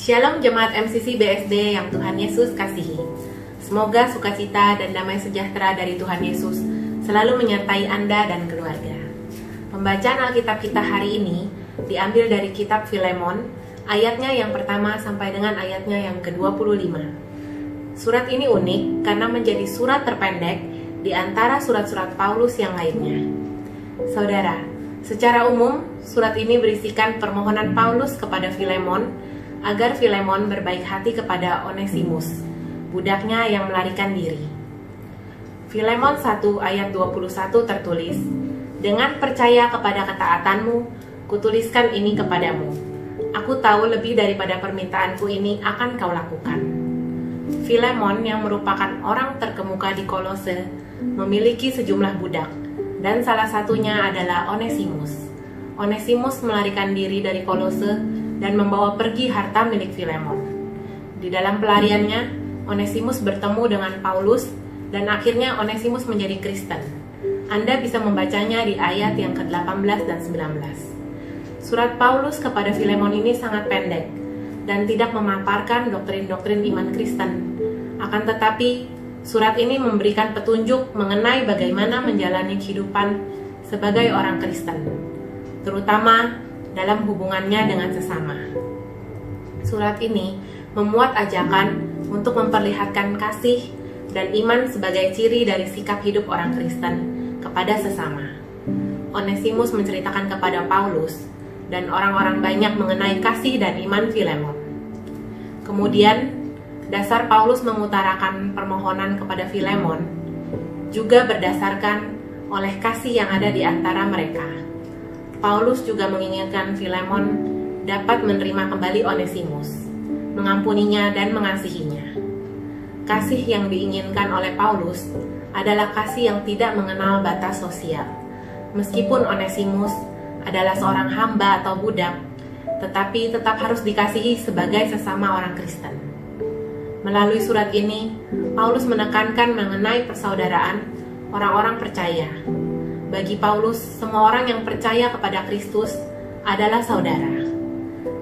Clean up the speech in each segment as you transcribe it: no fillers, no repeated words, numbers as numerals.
Shalom Jemaat MCC BSD yang Tuhan Yesus kasihi. Semoga sukacita dan damai sejahtera dari Tuhan Yesus selalu menyertai Anda dan keluarga. Pembacaan Alkitab kita hari ini diambil dari kitab Filemon, ayatnya yang pertama sampai dengan ayatnya yang ke-25. Surat ini unik karena menjadi surat terpendek di antara surat-surat Paulus yang lainnya. Saudara, secara umum surat ini berisikan permohonan Paulus kepada Filemon agar Filemon berbaik hati kepada Onesimus, budaknya yang melarikan diri. Filemon 1 ayat 21 tertulis, "Dengan percaya kepada ketaatanmu, kutuliskan ini kepadamu. Aku tahu lebih daripada permintaanku ini akan kau lakukan." Filemon yang merupakan orang terkemuka di Kolose memiliki sejumlah budak, dan salah satunya adalah Onesimus. Onesimus melarikan diri dari Kolose dan membawa pergi harta milik Filemon. Di dalam pelariannya, Onesimus bertemu dengan Paulus dan akhirnya Onesimus menjadi Kristen. Anda bisa membacanya di ayat yang ke-18 dan 19. Surat Paulus kepada Filemon ini sangat pendek dan tidak memaparkan doktrin-doktrin iman Kristen. Akan tetapi, surat ini memberikan petunjuk mengenai bagaimana menjalani kehidupan sebagai orang Kristen, terutama dalam hubungannya dengan sesama. Surat ini memuat ajakan untuk memperlihatkan kasih dan iman sebagai ciri dari sikap hidup orang Kristen kepada sesama. Onesimus menceritakan kepada Paulus dan orang-orang banyak mengenai kasih dan iman Filemon. Kemudian, dasar Paulus mengutarakan permohonan kepada Filemon juga berdasarkan oleh kasih yang ada di antara mereka. Paulus juga menginginkan Filemon dapat menerima kembali Onesimus, mengampuninya dan mengasihinya. Kasih yang diinginkan oleh Paulus adalah kasih yang tidak mengenal batas sosial. Meskipun Onesimus adalah seorang hamba atau budak, tetapi tetap harus dikasihi sebagai sesama orang Kristen. Melalui surat ini, Paulus menekankan mengenai persaudaraan orang-orang percaya. Bagi Paulus, semua orang yang percaya kepada Kristus adalah saudara.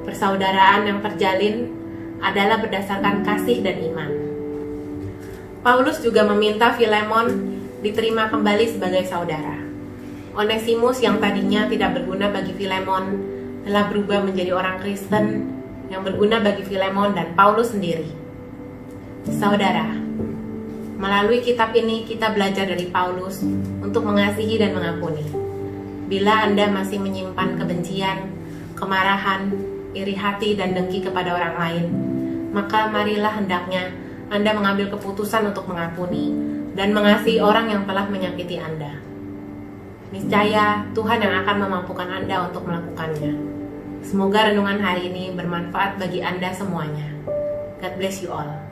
Persaudaraan yang terjalin adalah berdasarkan kasih dan iman. Paulus juga meminta Filemon diterima kembali sebagai saudara. Onesimus yang tadinya tidak berguna bagi Filemon telah berubah menjadi orang Kristen yang berguna bagi Filemon dan Paulus sendiri. Saudara, melalui kitab ini kita belajar dari Paulus untuk mengasihi dan mengampuni. Bila Anda masih menyimpan kebencian, kemarahan, iri hati, dan dengki kepada orang lain, maka marilah hendaknya Anda mengambil keputusan untuk mengampuni dan mengasihi orang yang telah menyakiti Anda. Niscaya Tuhan yang akan memampukan Anda untuk melakukannya. Semoga renungan hari ini bermanfaat bagi Anda semuanya. God bless you all.